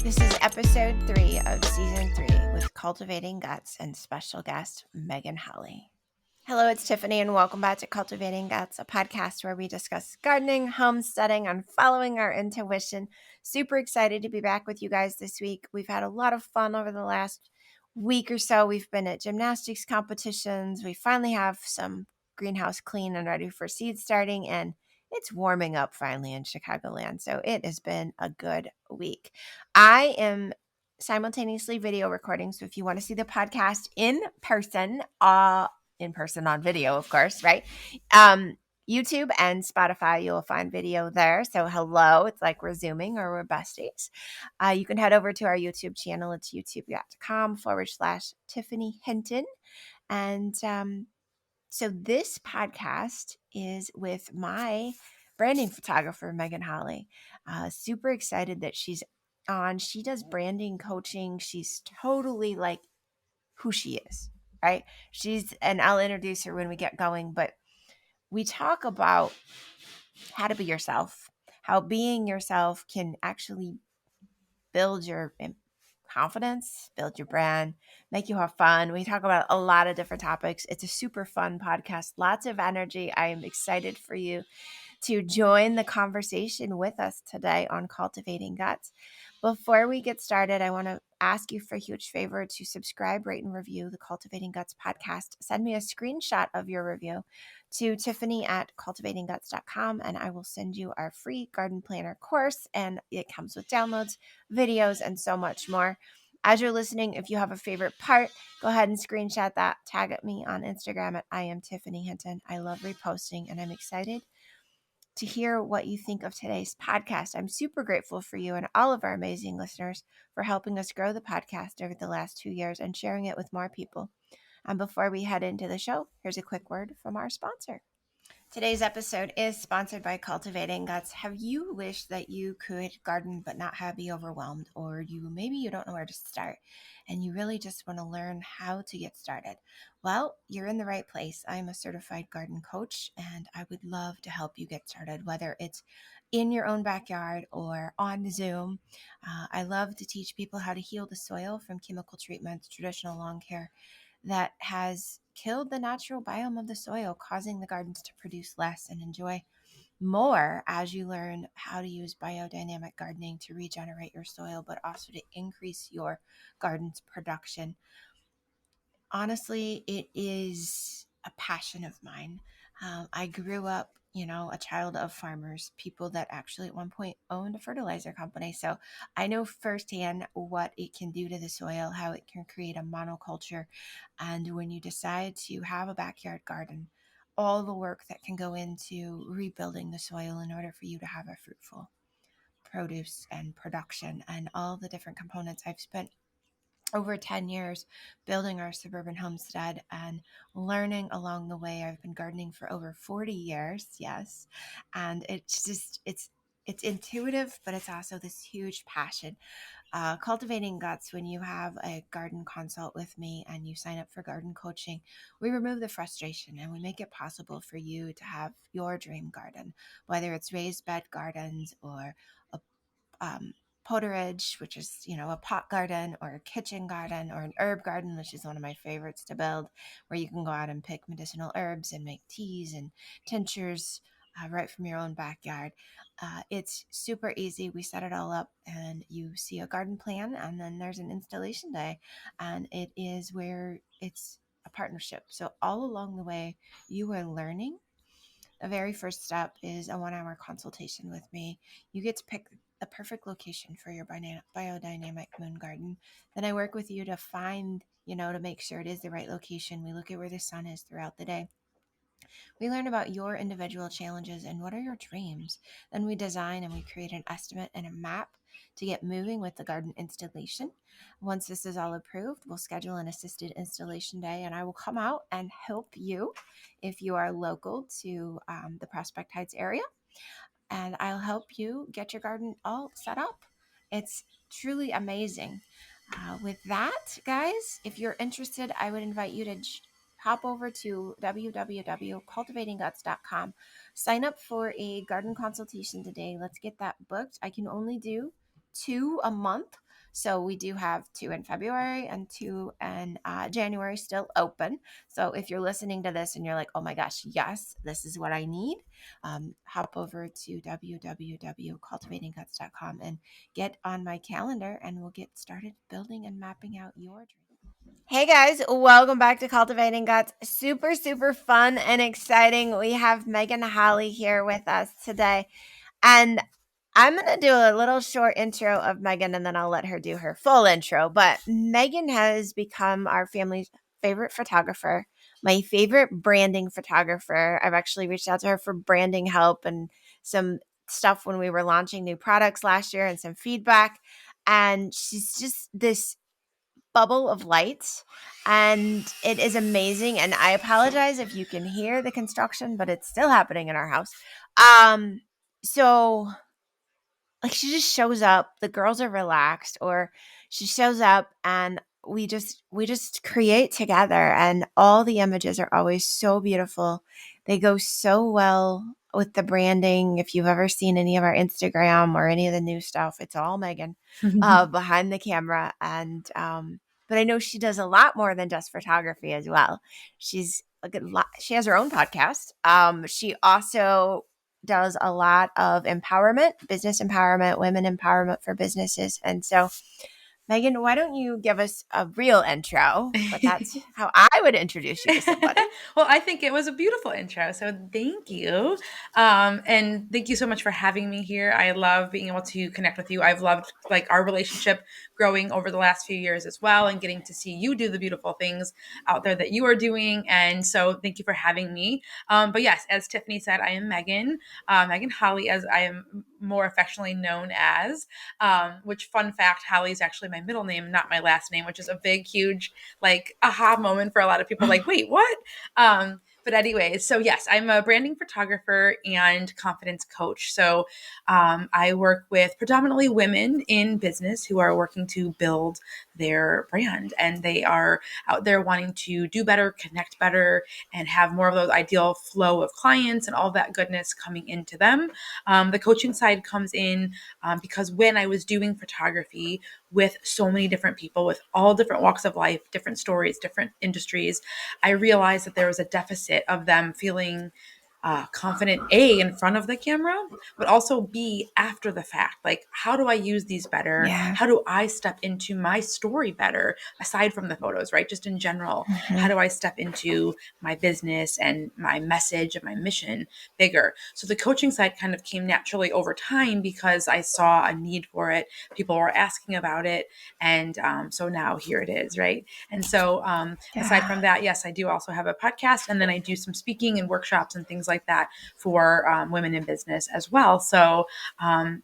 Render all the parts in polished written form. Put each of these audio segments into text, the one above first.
This is episode 3 of season 3 with Cultivating Guts and special guest Megan Holly. Hello, it's Tiffany, and welcome back to Cultivating Guts, a podcast where we discuss gardening, homesteading, and following our intuition. Super excited to be back with you guys this week. We've had a lot of fun over the last week or so. We've been at gymnastics competitions. We finally have some greenhouse clean and ready for seed starting, and it's warming up finally in Chicagoland. So it has been a good week. I am simultaneously video recording. So if you want to see the podcast in person on video, of course, right? YouTube and Spotify, you'll find video there. So hello, it's like we're Zooming or we're besties. You can head over to our YouTube channel. It's youtube.com/Tiffany Hinton. And so this podcast is with my branding photographer, Megan Holly. Super excited that she's on. She does branding coaching. She's totally like who she is, right? And I'll introduce her when we get going, but we talk about how to be yourself, how being yourself can actually build your confidence, build your brand, make you have fun. We talk about a lot of different topics. It's a super fun podcast, lots of energy. I am excited for you to join the conversation with us today on Cultivating Guts. Before we get started, I want to ask you for a huge favor to subscribe, rate, and review the Cultivating Guts podcast. Send me a screenshot of your review to tiffany@cultivatingguts.com, and I will send you our free garden planner course, and it comes with downloads, videos, and so much more. As you're listening, if you have a favorite part, go ahead and screenshot that. Tag at me on Instagram at I am Tiffany Hinton. I love reposting, and I'm excited to hear what you think of today's podcast. I'm super grateful for you and all of our amazing listeners for helping us grow the podcast over the last 2 years and sharing it with more people. And before we head into the show, here's a quick word from our sponsor. Today's episode is sponsored by Cultivating Guts. Have you wished that you could garden but not be overwhelmed, or maybe you don't know where to start and you really just want to learn how to get started? Well, you're in the right place. I'm a certified garden coach, and I would love to help you get started, whether it's in your own backyard or on Zoom. I love to teach people how to heal the soil from chemical treatments, traditional lawn care that has killed the natural biome of the soil, causing the gardens to produce less and enjoy more as you learn how to use biodynamic gardening to regenerate your soil, but also to increase your garden's production. Honestly, it is a passion of mine. I grew up, a child of farmers, people that actually at one point owned a fertilizer company. So I know firsthand what it can do to the soil, how it can create a monoculture. And when you decide to have a backyard garden, all the work that can go into rebuilding the soil in order for you to have a fruitful produce and production and all the different components. I've spent over 10 years building our suburban homestead and learning along the way. I've been gardening for over 40 years. Yes. And it's intuitive, but it's also this huge passion. Cultivating Guts, when you have a garden consult with me and you sign up for garden coaching, we remove the frustration and we make it possible for you to have your dream garden, whether it's raised bed gardens or a poterage, which is, a pot garden, or a kitchen garden, or an herb garden, which is one of my favorites to build, where you can go out and pick medicinal herbs and make teas and tinctures right from your own backyard. It's super easy. We set it all up and you see a garden plan, and then there's an installation day, and it is where it's a partnership. So all along the way, you are learning. The very first step is a 1-hour consultation with me. You get to pick the perfect location for your biodynamic moon garden. Then I work with you to find, to make sure it is the right location. We look at where the sun is throughout the day. We learn about your individual challenges and what are your dreams. Then we design and we create an estimate and a map to get moving with the garden installation. Once this is all approved, we'll schedule an assisted installation day, and I will come out and help you if you are local to the Prospect Heights area, and I'll help you get your garden all set up. It's truly amazing. With that, guys, if you're interested, I would invite you to hop over to www.cultivatingguts.com. Sign up for a garden consultation today. Let's get that booked. I can only do 2 a month. So we do have 2 in February and 2 in January still open. So if you're listening to this and you're like, oh my gosh, yes, this is what I need, hop over to www.cultivatingguts.com and get on my calendar, and we'll get started building and mapping out your dream. Hey guys, welcome back to Cultivating Guts. Super, super fun and exciting. We have Megan Holly here with us today. And I'm going to do a little short intro of Megan, and then I'll let her do her full intro. But Megan has become our family's favorite photographer, my favorite branding photographer. I've actually reached out to her for branding help and some stuff when we were launching new products last year and some feedback. And she's just this bubble of light, and it is amazing. And I apologize if you can hear the construction, but it's still happening in our house. So like she just shows up, the girls are relaxed, or she shows up and we just create together, and all the images are always so beautiful. They go so well with the branding. If you've ever seen any of our Instagram or any of the new stuff, it's all Megan behind the camera. And but I know she does a lot more than just photography as well. She has her own podcast. She also does a lot of empowerment, business empowerment, women empowerment for businesses. And so, Megan, why don't you give us a real intro? But that's how I would introduce you to somebody. Well, I think it was a beautiful intro. So thank you. And thank you so much for having me here. I love being able to connect with you. I've loved like our relationship growing over the last few years as well, and getting to see you do the beautiful things out there that you are doing. And so thank you for having me. But yes, as Tiffany said, I am Megan, Megan Holly, as I am more affectionately known as, which fun fact, Holly is actually my middle name, not my last name, which is a big, huge, like aha moment for a lot of people. Like, wait, what? But anyways, so yes, I'm a branding photographer and confidence coach. So I work with predominantly women in business who are working to build their brand, and they are out there wanting to do better, connect better, and have more of those ideal flow of clients and all that goodness coming into them. The coaching side comes in because when I was doing photography with so many different people with all different walks of life, different stories, different industries, I realized that there was a deficit of them feeling confident, A, in front of the camera, but also B, after the fact. Like, how do I use these better? Yeah. How do I step into my story better, aside from the photos, right? Just in general, how do I step into my business and my message and my mission bigger? So the coaching side kind of came naturally over time because I saw a need for it. People were asking about it. And so now here it is, right? And so aside from that, yes, I do also have a podcast, and then I do some speaking and workshops and things like that for women in business as well. So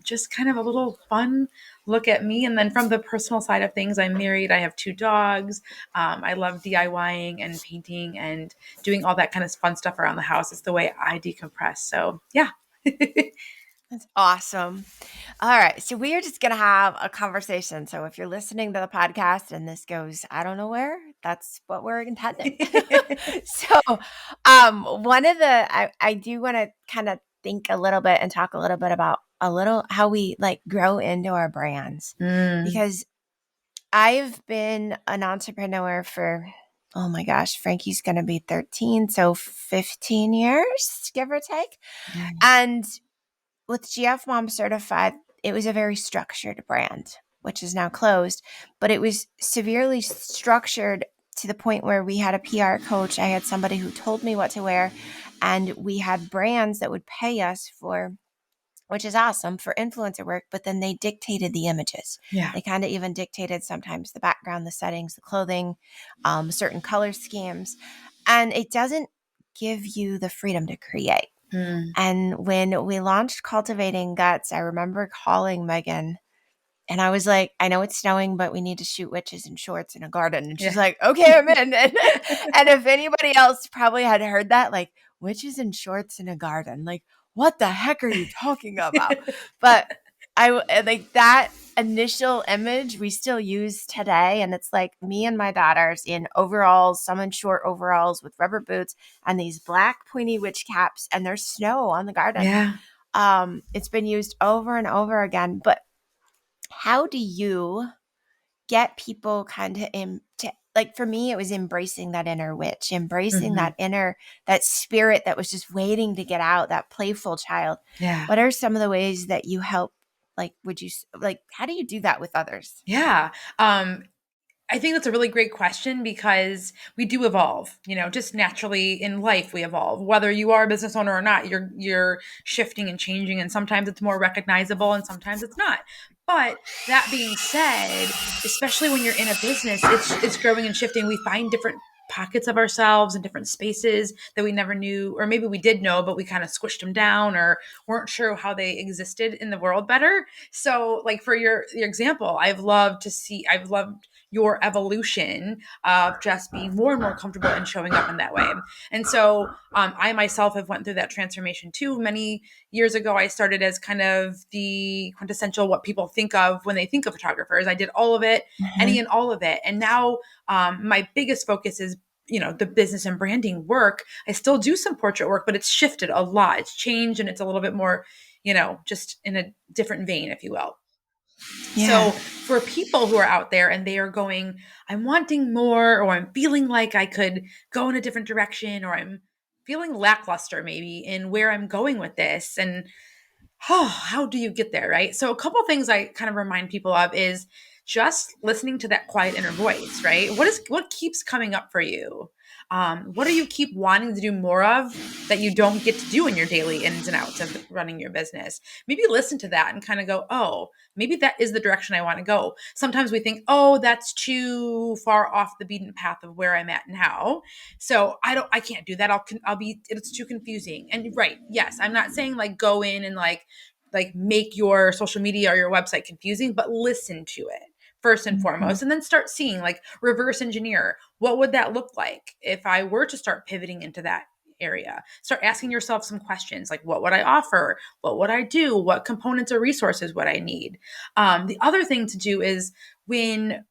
just kind of a little fun look at me. And then from the personal side of things, I'm married. I have 2 dogs. I love DIYing and painting and doing all that kind of fun stuff around the house. It's the way I decompress. So yeah. That's awesome. All right. So we are just going to have a conversation. So if you're listening to the podcast and this goes, I don't know where, that's what we're intending. So one of I do want to kind of think a little bit and talk a little bit about how we like grow into our brands, because I've been an entrepreneur for, oh my gosh, Frankie's going to be 13. So 15 years, give or take. Nice. And with GF Mom Certified, it was a very structured brand, which is now closed, but it was severely structured to the point where we had a PR coach. I had somebody who told me what to wear, and we had brands that would pay us for, which is awesome, for influencer work, but then they dictated the images. Yeah. They kind of even dictated sometimes the background, the settings, the clothing, certain color schemes, and it doesn't give you the freedom to create. And when we launched Cultivating Guts, I remember calling Megan and I was like, I know it's snowing, but we need to shoot witches in shorts in a garden. And she's like, okay, I'm in. And if anybody else probably had heard that, like, witches in shorts in a garden, like, what the heck are you talking about? But like that initial image we still use today. And it's like me and my daughters in overalls, some in short overalls with rubber boots and these black pointy witch caps, and there's snow on the garden. Yeah. It's been used over and over again. But how do you get people kind of into, like, for me, it was embracing that inner witch, embracing Hmm. that inner, that spirit that was just waiting to get out, that playful child. Yeah. What are some of the ways that you help? Like, like, how do you do that with others? Yeah. I think that's a really great question because we do evolve, just naturally in life we evolve. Whether you are a business owner or not, you're shifting and changing, and sometimes it's more recognizable and sometimes it's not. But that being said, especially when you're in a business, it's growing and shifting. We find different pockets of ourselves in different spaces that we never knew, or maybe we did know, but we kind of squished them down or weren't sure how they existed in the world better. So, like for your example, I've loved your evolution of just being more and more comfortable and showing up in that way. And so I myself have went through that transformation too. Many years ago, I started as kind of the quintessential what people think of when they think of photographers. I did all of it, any Mhm. and all of it. And now my biggest focus is the business and branding work. I still do some portrait work, but it's shifted a lot. It's changed and it's a little bit more, just in a different vein, if you will. Yeah. So for people who are out there and they are going, I'm wanting more, or I'm feeling like I could go in a different direction, or I'm feeling lackluster maybe in where I'm going with this. And how do you get there, right? So a couple things I kind of remind people of is just listening to that quiet inner voice, right? What keeps coming up for you? What do you keep wanting to do more of that you don't get to do in your daily ins and outs of running your business? Maybe listen to that and kind of go, oh, maybe that is the direction I want to go. Sometimes we think, oh, that's too far off the beaten path of where I'm at now. So I can't do that. It's too confusing. And right, yes, I'm not saying like go in and like make your social media or your website confusing, but listen to it first and Mhm. foremost, and then start seeing, like, reverse engineer, what would that look like if I were to start pivoting into that area. Start asking yourself some questions like, what would I offer? What would I do? What components or resources would I need? The other thing to do is, when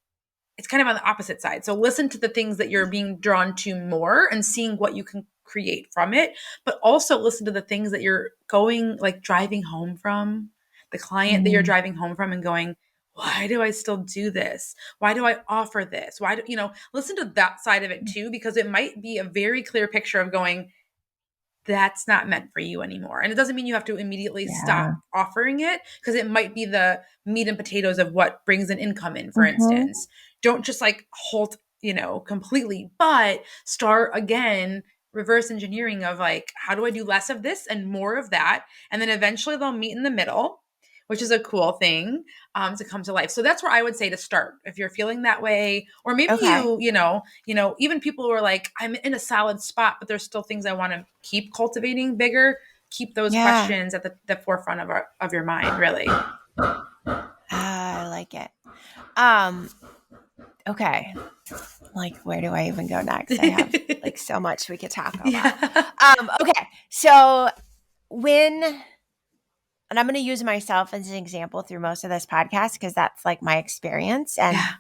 it's kind of on the opposite side. So listen to the things that you're being drawn to more and seeing what you can create from it, but also listen to the things that you're going, like, driving home from, the client that you're Mm. driving home from and going, why do I still do this? Why do I offer this? Why do, listen to that side of it too, because it might be a very clear picture of going, that's not meant for you anymore. And it doesn't mean you have to immediately stop Yeah. offering it, because it might be the meat and potatoes of what brings an income in, for Mhm. instance. Don't just like halt, completely, but start again, reverse engineering of like, how do I do less of this and more of that? And then eventually they'll meet in the middle, which is a cool thing to come to life. So that's where I would say to start if you're feeling that way, or maybe Okay. even people who are like, I'm in a solid spot, but there's still things I want to keep cultivating bigger. Keep those Yeah. questions at the forefront of your mind, really. I like it. Um, okay. Like, where do I even go next? I have like so much we could talk about. Yeah. Okay. So when, and I'm going to use myself as an example through most of this podcast because that's like my experience, and Yeah.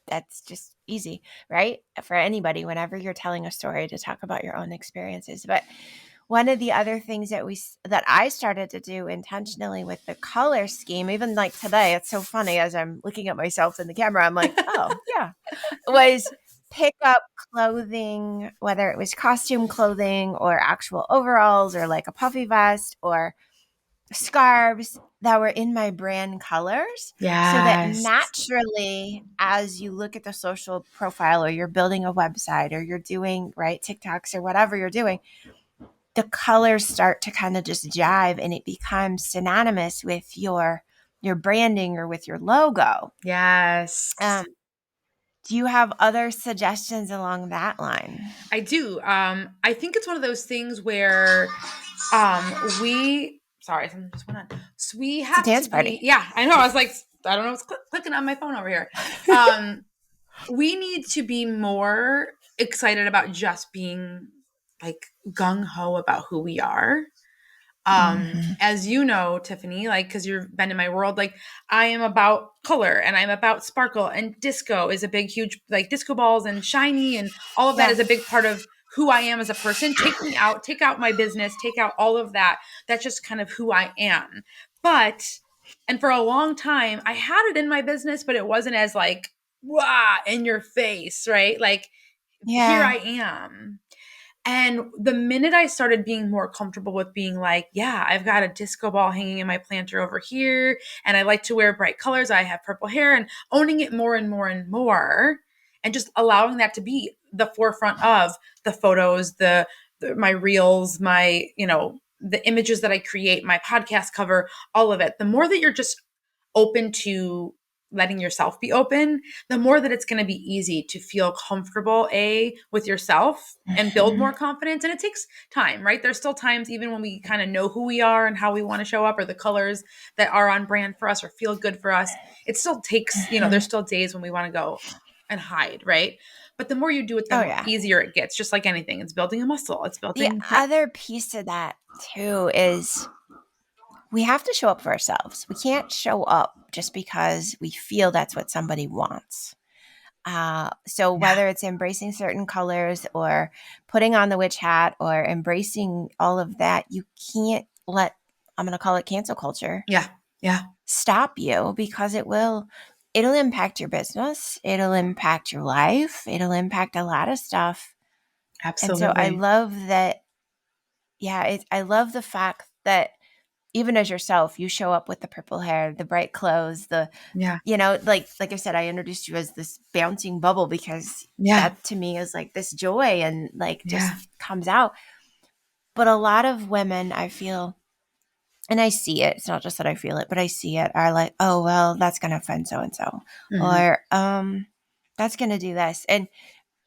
that's just easy, right? For anybody, whenever you're telling a story, to talk about your own experiences. But one of the other things that I started to do intentionally with the color scheme, even like today, it's so funny as I'm looking at myself in the camera, I'm like, oh yeah, was pick up clothing, whether it was costume clothing or actual overalls or like a puffy vest or scarves that were in my brand colors, so that Yes. naturally, as you look at the social profile or you're building a website or you're doing right TikToks or whatever you're doing, the colors start to kind of just jive and it becomes synonymous with your branding or with your logo. Yes. Um, do you have other suggestions along that line? I do. I think it's one of those things where we sorry, something just went on. So we It's a have to dance be, party. yeah, I know. I was like, I don't know what's clicking on my phone over here. Um, we need to be more excited about just being like gung ho about who we are. Mhm. As you know, Tiffany, like, because you've been in my world, like, I am about color and I'm about sparkle, and disco is a big huge, like, disco balls and shiny, and all of that Yeah. is a big part of who I am as a person. Take out my business, take out all of that. That's just kind of who I am. But And for a long time, I had it in my business, but it wasn't as like, wow, in your face, right? Like, here Yeah. I am. And the minute I started being more comfortable with being like, yeah, I've got a disco ball hanging in my planter over here, and I like to wear bright colors, I have purple hair, and owning it more and more and more, and just allowing that to be the forefront of the photos, my reels, my, the images that I create, my podcast cover, all of it. The more that you're just open to letting yourself be open, the more that it's going to be easy to feel comfortable, with yourself and build Mhm. more confidence. And it takes time, right? There's still times, even when we kind of know who we are and how we want to show up, or the colors that are on brand for us or feel good for us. It still takes, there's Mhm. still days when we want to go and hide, right? But the more you do it, the Oh, more yeah. easier it gets. Just like anything, it's building a muscle, it's The building that. other piece of that too is we have to show up for ourselves. We can't show up just because we feel that's what somebody wants. So Yeah. whether it's embracing certain colors or putting on the witch hat or embracing all of that, you can't let, I'm going to call it cancel culture, Yeah. Yeah. stop you because it'll impact your business. It'll impact your life. It'll impact a lot of stuff. And so I Absolutely. love that. Yeah. I love the fact that even as yourself, you show up with the purple hair, the bright clothes, Yeah. like I said, I introduced you as this bouncing bubble because Yeah. that to me is like this joy and like Yeah. just comes out. But a lot of women, I feel, and I see it, it's not just that I feel it, but I see it, are like, oh, well, that's going to offend so and so, Hmm. or that's going to do this. And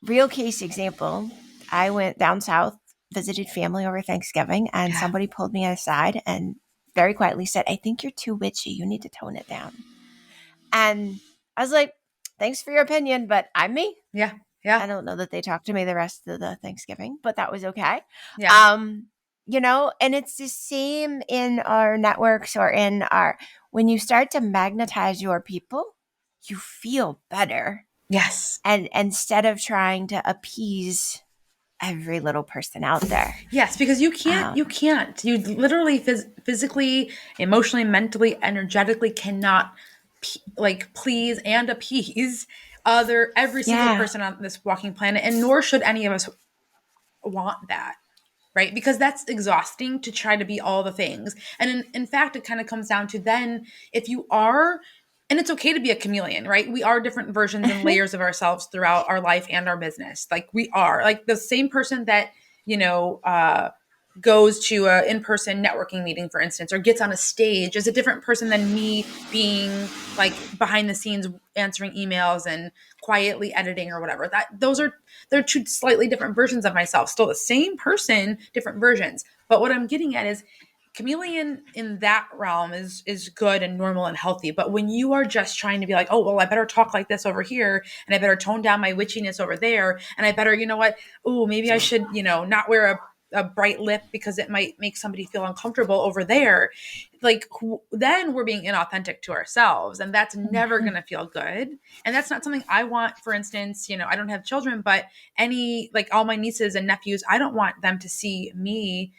real case example, I went down south, visited family over Thanksgiving, and Yeah. somebody pulled me aside and very quietly said, I think you're too witchy. You need to tone it down. And I was like, thanks for your opinion, but I'm me. Yeah. I Yeah. don't know that they talked to me the rest of the Thanksgiving, but that was okay. Yeah. Um, and it's the same in our networks or in our, when you start to magnetize your people, you feel better. Yes. And instead of trying to appease every little person out there. Yes, because you Um, can't. You literally physically, emotionally, mentally, energetically cannot like please and appease every single yeah. person on this walking planet, and nor should any of us want that, right? Because that's exhausting to try to be all the things. And in fact, it kind of comes down to then if you are, and it's okay to be a chameleon, right? We are different versions and layers of ourselves throughout our life and our business. Like we are like the same person that, you know, goes to a in-person networking meeting, for instance, or gets on a stage is a different person than me being like behind the scenes answering emails and quietly editing or whatever. They're two slightly different versions of myself, still the same person, different versions. But what I'm getting at is chameleon in that realm is good and normal and healthy. But when you are just trying to be like, oh well, I better talk like this over here, and I better tone down my witchiness over there, and I better, you know what, oh maybe I should, not wear a bright lip because it might make somebody feel uncomfortable over there, like then we're being inauthentic to ourselves, and that's never going to feel good. And that's not something I want. For instance, I don't have children, but any, like, all my nieces and nephews, I don't want them to see me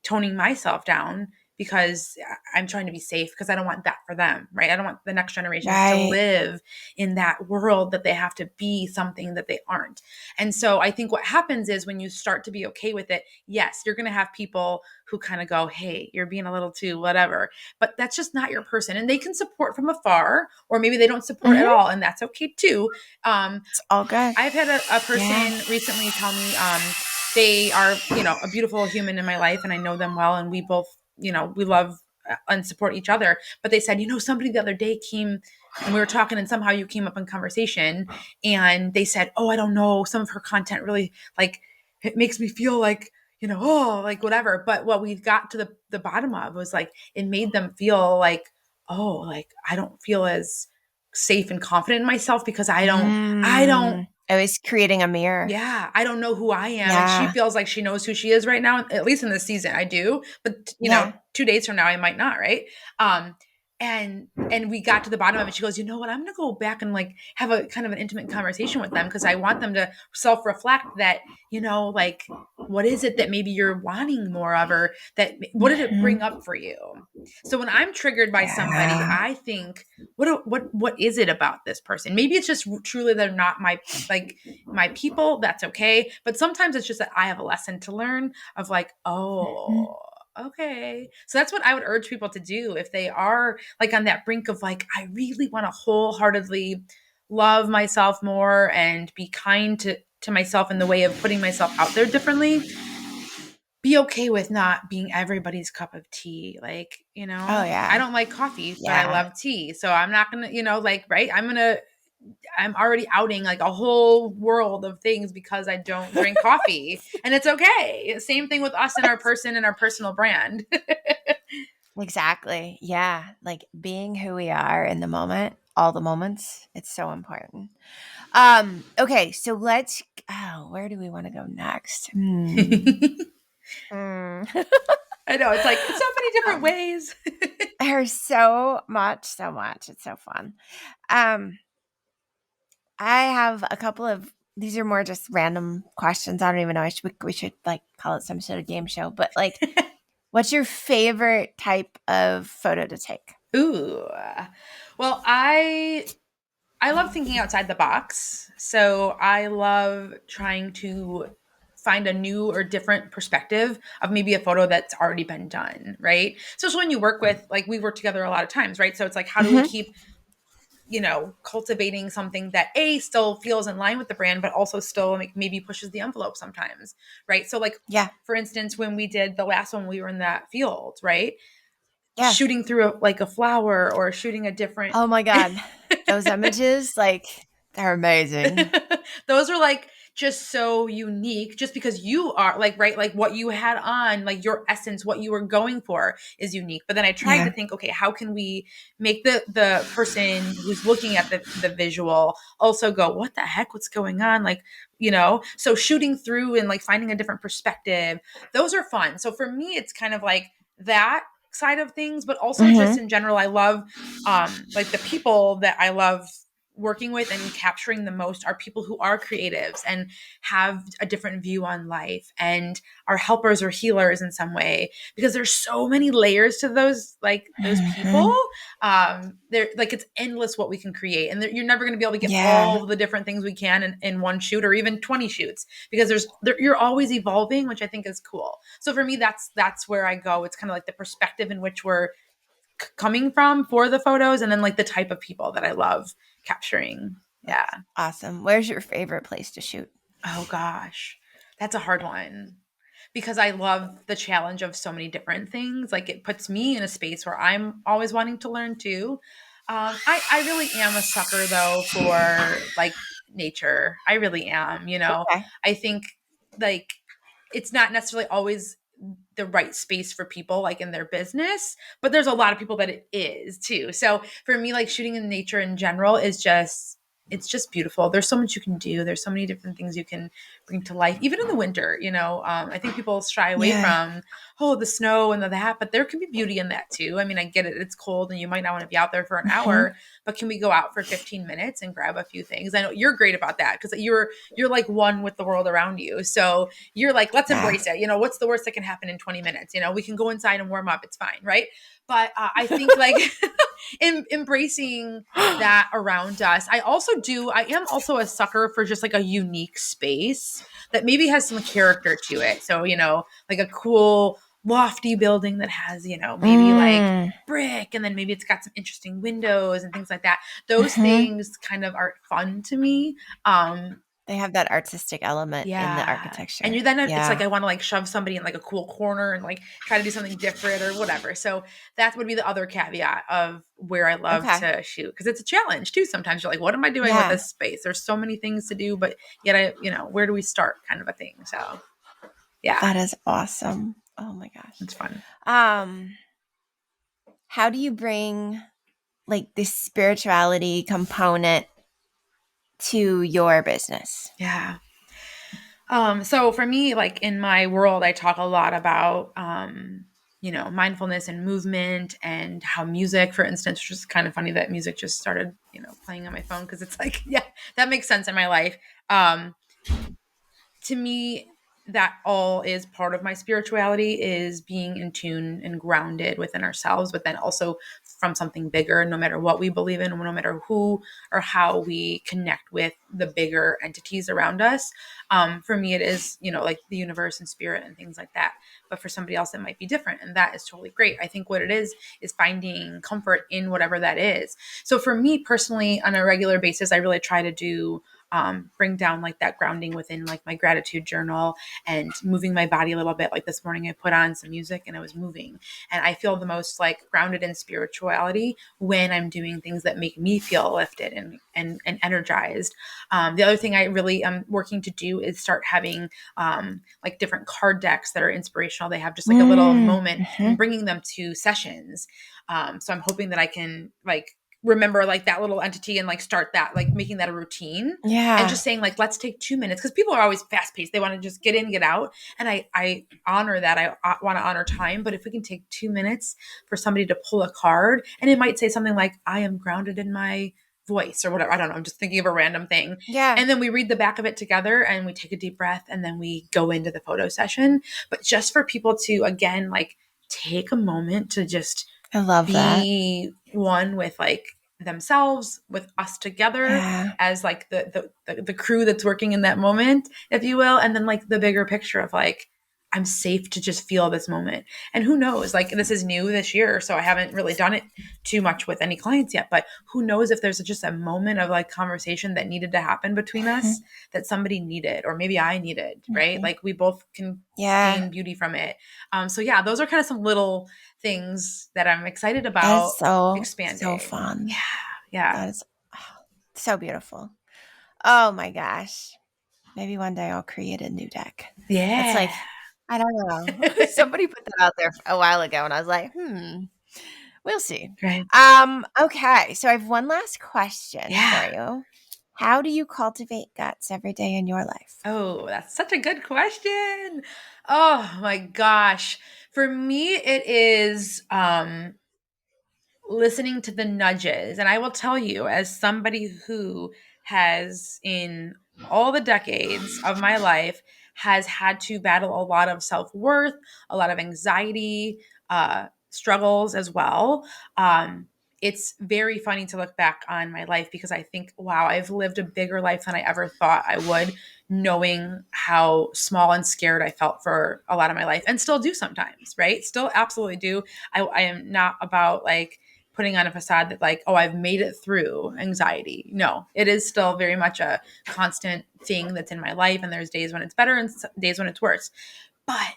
toning myself down because I'm trying to be safe, because I don't want that for them, right? I don't want the next generations to Right. live in that world that they have to be something that they aren't. And so I think what happens is when you start to be okay with it, yes, you're going to have people who kind of go, hey, you're being a little too whatever, but that's just not your person. And they can support from afar, or maybe they don't support at Mm-hmm. all. And that's okay too. It's all good. I've had a Yeah. person recently tell me they are, a beautiful human in my life, and I know them well, and we both, we love and support each other. But they said, somebody the other day came and we were talking, and somehow you came up in conversation, and they said, oh, I don't know, some of her content really, like, it makes me feel like, oh, like whatever. But what we got to the bottom of was like, it made them feel like, oh, like I don't feel as safe and confident in myself because I don't, I was creating a mirror. yeah, I don't know who I am. And she Yeah. feels like she knows who she is right now, at least in this season. I do. But, Yeah. 2 days from now, I might not, right? Um, and we got to the bottom of it. She goes, you know what, I'm gonna go back and like have a kind of an intimate conversation with them, because I want them to self-reflect that, like, what is it that maybe you're wanting more of, or that what did it bring Mhm. up for you? So when I'm triggered by somebody, Yeah. I think, what is it about this person? Maybe it's just truly they're not my people. That's okay. But sometimes it's just that I have a lesson to learn of like, Mhm. oh, okay. So that's what I would urge people to do if they are like on that brink of like, I really want to wholeheartedly love myself more and be kind to myself in the way of putting myself out there differently. Be okay with not being everybody's cup of tea. Like, Oh, I yeah. don't like coffee, but I Yeah. love tea. So I'm not gonna, like, right. I'm already outing like a whole world of things because I don't drink coffee, and it's okay. Same thing with us and our person and our personal brand. Exactly. Yeah. Like being who we are in the moment, all the moments, it's so important. Okay, so where do we want to go next? Hmm. I know, it's like so many different um, ways. there's so much, so much. It's so fun. Um, I have a couple of these are more just random questions. I don't even know. We should like call it some sort of game show. But like, what's your favorite type of photo to take? Ooh. Well, I love thinking outside the box. So I love trying to find a new or different perspective of maybe a photo that's already been done, right? So when you work with, like, we work together a lot of times, right? So it's like, how do we Hmm. keep, cultivating something that A, still feels in line with the brand, but also still like maybe pushes the envelope sometimes, right? So like, Yeah. for instance, when we did the last one, we were in that field, right? Yeah. Shooting through like a flower or shooting a different Oh my God. Those images, like, they're amazing. those are like just so unique, just because you are like, right, like what you had on, like your essence, what you were going for is unique. But then I tried to Yeah. think, okay, how can we make the person who's looking at the visual also go, what the heck, what's going on, like, so shooting through and like finding a different perspective, those are fun. So for me it's kind of like that side of things, but also just Hmm. in general, I love like the people that I love working with and capturing the most are people who are creatives and have a different view on life and are helpers or healers in some way, because there's so many layers to those people. Hmm. They're like, it's endless what we can create, and you're never going to be able to get Yeah. all the different things we can in one shoot or even 20 shoots, because you're always evolving, which I think is cool. So for me, that's where I go. It's kind of like the perspective in which we're coming from for the photos, and then like the type of people that I love capturing. Yeah. That's awesome. Where's your favorite place to shoot? Oh gosh. That's a hard one, because I love the challenge of so many different things. Like, it puts me in a space where I'm always wanting to learn too. I really am a sucker though for like nature. I really am, Okay. I think like it's not necessarily always the right space for people like in their business, but there's a lot of people that it is too. So for me, like shooting in nature in general is just, it's just beautiful. There's so much you can do. There's so many different things you can bring to life, even in the winter. I think people shy away Yeah. from, oh, the snow and the that, but there can be beauty in that too. I mean, I get it. It's cold and you might not want to be out there for an Hmm. hour, but can we go out for 15 minutes and grab a few things? I know you're great about that, because you're like one with the world around you. So you're like, let's Yeah. embrace it. What's the worst that can happen in 20 minutes? We can go inside and warm up. It's fine. Right. But I think like embracing that around us. I am also a sucker for just like a unique space that maybe has some character to it. So, like a cool lofty building that has, maybe like Mm. brick, and then maybe it's got some interesting windows and things like that. Those Hmm. things kind of are fun to me. Um, They have that artistic element in the yeah. And architecture. it's like Yeah. I want to like shove somebody in like a cool corner and like try to do something different or whatever. So that would be the other caveat of where I love Okay. to shoot, because it's a challenge too. Sometimes you're like, what am I doing with Yeah. this space? There's so many things to do, but yet where do we start, kind of a thing. So yeah, That is awesome. Oh my gosh. it's fun. Um, how do you bring like this spirituality component to your business? Yeah. So for me, like in my world, I talk a lot about, mindfulness and movement, and how music, for instance, which is kind of funny that music just started, playing on my phone, because it's like, yeah, that makes sense in my life. To me, that all is part of my spirituality, is being in tune and grounded within ourselves, but then also from something bigger, no matter what we believe in, no matter who or how we connect with the bigger entities around us. For me, it is, like the universe and spirit and things like that. But for somebody else, it might be different. And that is totally great. I think what it is finding comfort in whatever that is. So for me personally, on a regular basis, I really try to do bring down like that grounding within like my gratitude journal, and moving my body a little bit. Like this morning I put on some music and I was moving, and I feel the most like grounded in spirituality when I'm doing things that make me feel lifted and energized. The other thing I really am working to do is start having like different card decks that are inspirational. They have just like a little moment, and Mm-hmm. bringing them to sessions. So I'm hoping that I can like remember like that little entity and like start that, like making that a routine, and Yeah. just saying like, let's take 2 minutes, because people are always fast paced. They want to just get in, get out. And I honor that. I want to honor time. But if we can take 2 minutes for somebody to pull a card, and it might say something like, I am grounded in my voice, or whatever. I don't know. I'm just thinking of a random thing. Yeah. And then we read the back of it together, and we take a deep breath, and then we go into the photo session. But just for people to, again, like take a moment to just I love that. be one with like themselves, with us together Yeah. as like the crew that's working in that moment, if you will. And then like the bigger picture of like, I'm safe to just feel this moment. And who knows, like this is new this year, so I haven't really done it too much with any clients yet, but who knows if there's just a moment of like conversation that needed to happen between us, that somebody needed, or maybe I needed, right? Mm-hmm. Like we both can Yeah. gain beauty from it. So yeah, those are kind of some little things that I'm excited That is about so expanding. Yeah. fun. Yeah. That is so beautiful. Oh my gosh. Maybe one day I'll create a new deck. That's Yeah. like, I don't know. Somebody put that out there a while ago, and I was like, we'll see. Right. Okay. So I have one last question for Yeah. you. How do you cultivate guts every day in your life? Oh, that's such a good question. Oh my gosh. For me, it is listening to the nudges. And I will tell you, as somebody who has, in all the decades of my life, has had to battle a lot of self-worth, a lot of anxiety, struggles as well. It's very funny to look back on my life, because I think, wow, I've lived a bigger life than I ever thought I would, knowing how small and scared I felt for a lot of my life, and still do sometimes, right? Still absolutely do. I am not about like putting on a facade that like, oh, I've made it through anxiety. No, it is still very much a constant thing that's in my life. And there's days when it's better and days when it's worse. But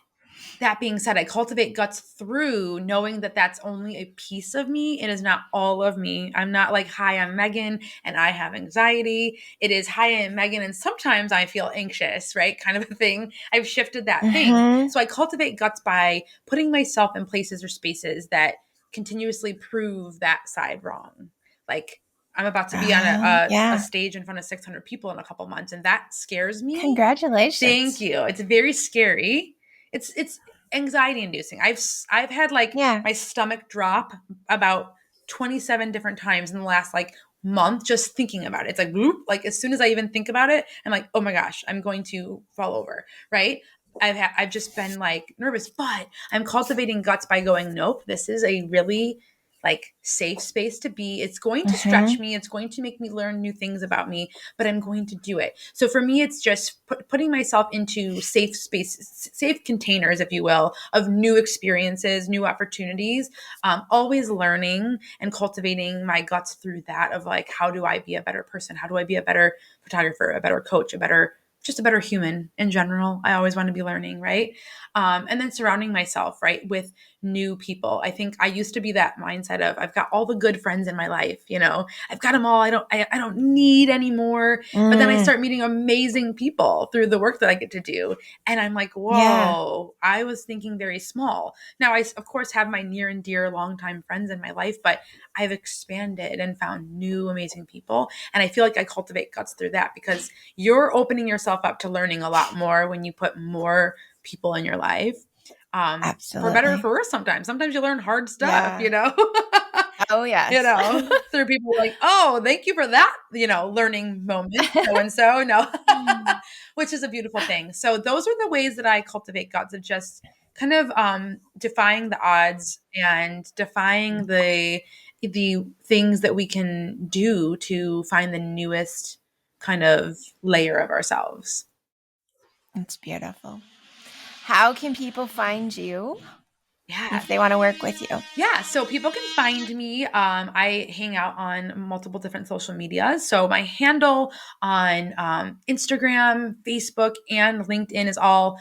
that being said, I cultivate guts through knowing that that's only a piece of me. It is not all of me. I'm not like, hi, I'm Megan and I have anxiety. It is, hi, I'm Megan and sometimes I feel anxious, right? Kind of a thing. I've shifted that thing. Mm-hmm. So I cultivate guts by putting myself in places or spaces that continuously prove that side wrong. Like, I'm about to be on a Yeah. stage in front of 600 people in a couple months, and that scares me. Thank Congratulations. you. It's very scary. It's anxiety inducing. I've had like Yeah. my stomach drop about 27 different times in the last like month, just thinking about it. It's like whoop, like as soon as I even think about it, I'm like, oh my gosh, I'm going to fall over, right? I've just been like nervous, but I'm cultivating guts by going, nope, this is a really like safe space to be. It's going to stretch Mm-hmm. me. It's going to make me learn new things about me, but I'm going to do it. So for me, it's just putting myself into safe spaces, safe containers, if you will, of new experiences, new opportunities, always learning and cultivating my guts through that of like, how do I be a better person? How do I be a better photographer, a better coach, just a better human in general. I always want to be learning, right? And then surrounding myself, right, with new people. I think I used to be that mindset of I've got all the good friends in my life, I've got them all. I don't need any more. But then I Mm. start meeting amazing people through the work that I get to do, and I'm like, Yeah. whoa, I was thinking very small. Now I of course have my near and dear longtime friends in my life, but I've expanded and found new amazing people, and I feel like I cultivate guts through that, because you're opening yourself up to learning a lot more when you put more people in your life. For better or Absolutely. for worse sometimes. Sometimes you learn hard stuff, Yeah. you Oh, yes. through people like, "Oh, thank you for that," learning moment, so and so. No. Which is a beautiful thing. So those are the ways that I cultivate gods of just kind of defying the odds and defying the things that we can do to find the newest kind of layer of ourselves. It's beautiful. How can people find you Yeah. if they want to work with you? Yeah, so people can find me. I hang out on multiple different social medias. So my handle on Instagram, Facebook, and LinkedIn is all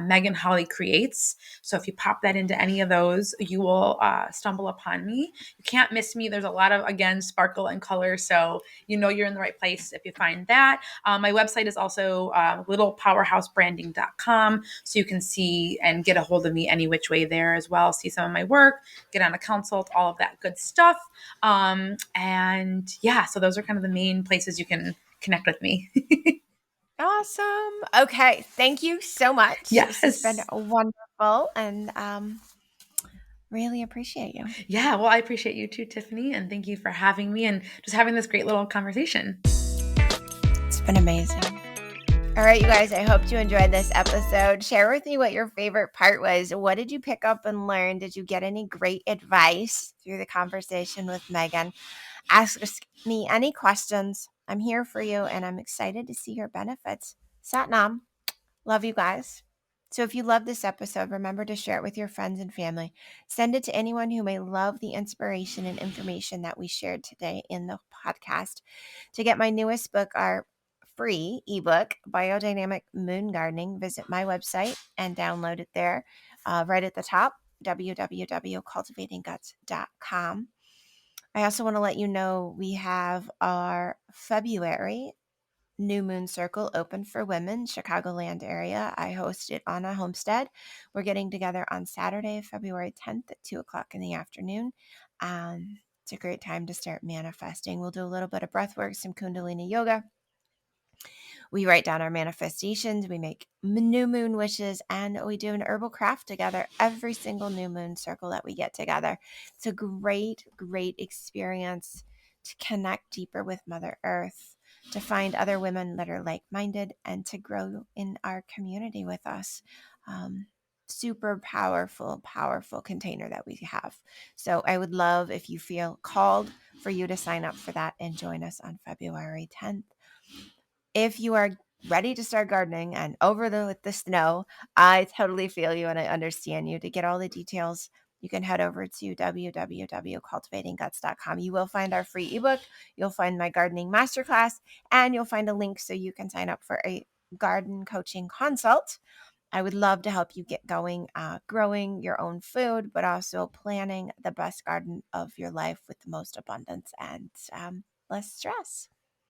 Megan Holly Creates. So if you pop that into any of those, you will stumble upon me. You can't miss me. There's a lot of, again, sparkle and color. So you're in the right place if you find that. My website is also littlepowerhousebranding.com. So you can see and get a hold of me any which way there as well. See some of my work, get on a consult, all of that good stuff. And yeah, so those are kind of the main places you can connect with me. Awesome. Okay. Thank you so much. This has been Yes. wonderful and really appreciate you. Yeah. Well, I appreciate you too, Tiffany. And thank you for having me and just having this great little conversation. It's been amazing. All right, you guys, I hope you enjoyed this episode. Share with me what your favorite part was. What did you pick up and learn? Did you get any great advice through the conversation with Megan? Ask me any questions. I'm here for you, and I'm excited to see your benefits. Satnam. Love you guys. So if you love this episode, remember to share it with your friends and family. Send it to anyone who may love the inspiration and information that we shared today in the podcast. To get my newest book, our free ebook, Biodynamic Moon Gardening, visit my website and download it there right at the top, www.cultivatingguts.com. I also want to let you know we have our February New Moon Circle open for women, Chicagoland area. I host it on a homestead. We're getting together on Saturday, February 10th at 2 o'clock in the afternoon. It's a great time to start manifesting. We'll do a little bit of breath work, some Kundalini yoga. We write down our manifestations, we make new moon wishes, and we do an herbal craft together every single new moon circle that we get together. It's a great, great experience to connect deeper with Mother Earth, to find other women that are like-minded, and to grow in our community with us. Super powerful, powerful container that we have. So I would love if you feel called for you to sign up for that and join us on February 10th. If you are ready to start gardening and over the snow, I totally feel you and I understand you. To get all the details, you can head over to www.cultivatingguts.com. You will find our free ebook, you'll find my gardening masterclass, and you'll find a link so you can sign up for a garden coaching consult. I would love to help you get going, growing your own food, but also planning the best garden of your life with the most abundance and less stress.